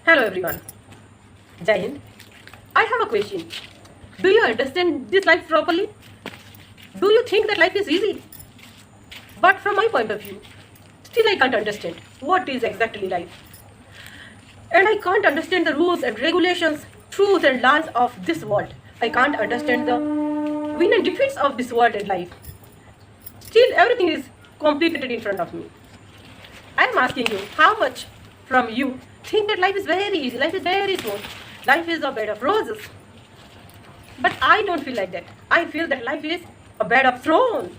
Hello everyone. Jai Hind. I have a question. Do you understand this life properly? Do you think that life is easy? But from my point of view, still I can't understand what is exactly life. And I can't understand the rules and regulations, truths and lies of this world. I can't understand the win and defeats of this world and life. Still everything is complicated in front of me. I am asking you, how much from you think that life is very easy, life is very smooth, life is a bed of roses? But I don't feel like that. I feel that life is a bed of thrones.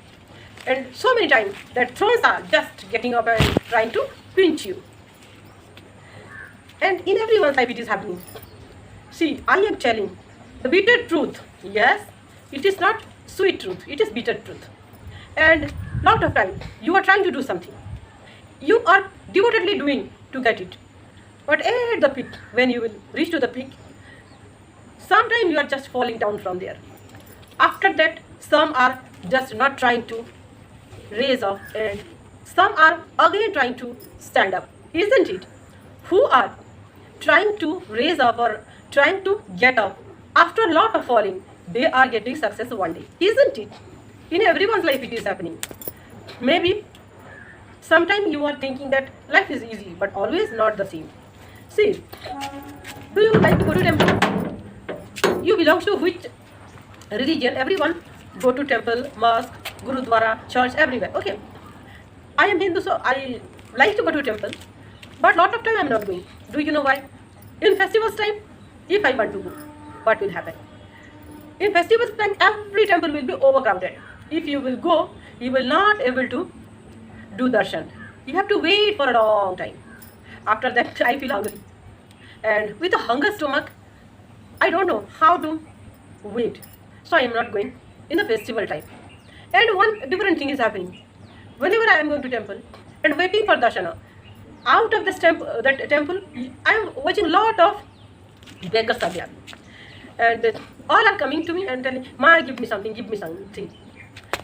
And so many times that thrones are just getting up and trying to pinch you. And in everyone's life it is happening. See, I am telling the bitter truth. Yes, it is not sweet truth, it is bitter truth. And lot of time you are trying to do something. You are devotedly doing to get it. But at the peak, when you will reach to the peak, sometimes you are just falling down from there. After that, some are just not trying to raise up, and some are again trying to stand up, isn't it? Who are trying to raise up or trying to get up after a lot of falling, they are getting success one day, isn't it? In everyone's life it is happening. Maybe sometimes you are thinking that life is easy, but always not the same. See, do you like to go to temple? You belong to which religion? Everyone go to temple, mosque, gurudwara, church, everywhere. Okay, I am Hindu, so I like to go to temple, but lot of time I am not going. Do you know why? In festivals time, if I want to go, what will happen? In festivals time, every temple will be overcrowded. If you will go, you will not able to do darshan. You have to wait for a long time. After that, I feel hungry. And with a hunger stomach, I don't know how to wait. So I am not going in the festival time. And one different thing is happening. Whenever I am going to temple and waiting for darshana, out of this that temple, I am watching a lot of beggars are there. And all are coming to me and telling, Ma, give me something, give me something.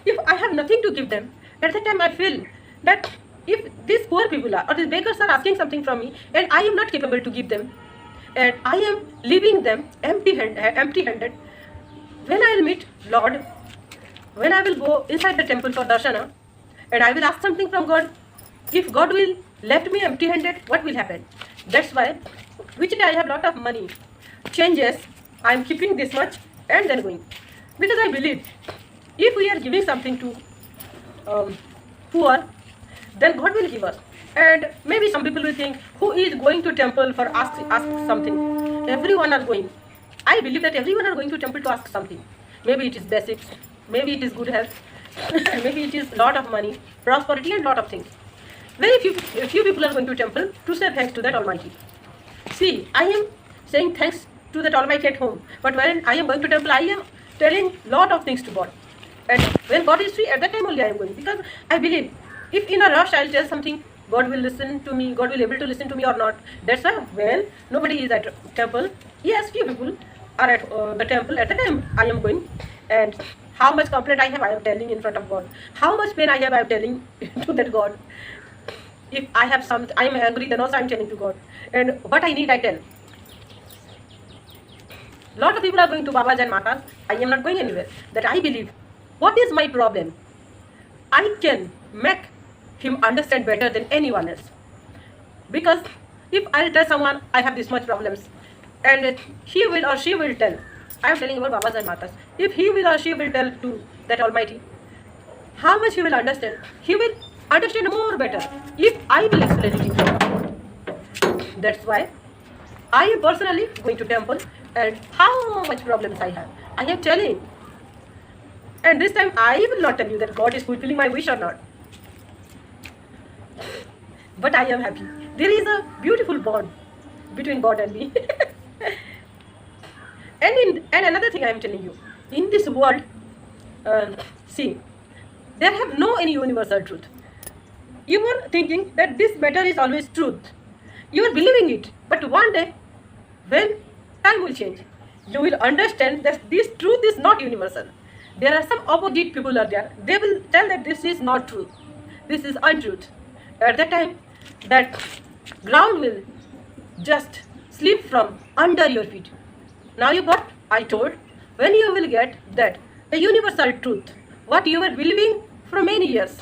If I have nothing to give them, at that time I feel that if these poor people are or these beggars are asking something from me and I am not capable to give them, and I am leaving them empty-handed, when I will meet Lord, when I will go inside the temple for darshana, and I will ask something from God, if God will left me empty-handed, what will happen? That's why, which day I have lot of money, changes, I am keeping this much and then going. Because I believe, if we are giving something to poor, then God will give us. And maybe some people will think, who is going to temple for ask something? Everyone are going. I believe that everyone are going to temple to ask something. Maybe it is basics, maybe it is good health, maybe it is lot of money, prosperity and lot of things. Very few people are going to temple to say thanks to that Almighty. See, I am saying thanks to that Almighty at home, but when I am going to temple, I am telling lot of things to God. And when God is free, at that time only I am going. Because I believe, if in a rush I will tell something, God will listen to me, God will able to listen to me or not. That's why when nobody is at temple, yes, few people are at the temple, at the time I am going. And how much complaint I am telling in front of God. How much pain I am telling to that God. If I have something, I am angry, then also I am telling to God. And what I need, I tell. Lot of people are going to Babas and Matas. I am not going anywhere. That I believe. What is my problem? I can make him understand better than anyone else. Because if I tell someone I have this much problems, and he will or she will tell, I am telling about Babas and Matas. If he will or she will tell to that Almighty, how much he will understand? He will understand more better if I will explain it to him. That's why I am personally going to temple, and how much problems I have, I am telling. And this time I will not tell you that God is fulfilling my wish or not. But I am happy. There is a beautiful bond between God and me. And another thing I am telling you, in this world, see, there have no any universal truth. You are thinking that this matter is always truth. You are believing it. But one day, when time will change, you will understand that this truth is not universal. There are some opposite people are there. They will tell that this is not true. This is untruth. At that time, that ground will just slip from under your feet. Now you got? I told. When you will get that, the universal truth, what you were believing for many years.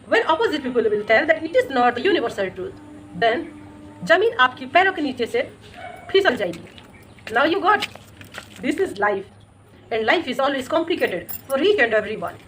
When opposite people will tell that it is not the universal truth, then जमीन आपकी पैरों के नीचे से फिसल जाएगी. Now you got. This is life, and life is always complicated for each and everyone.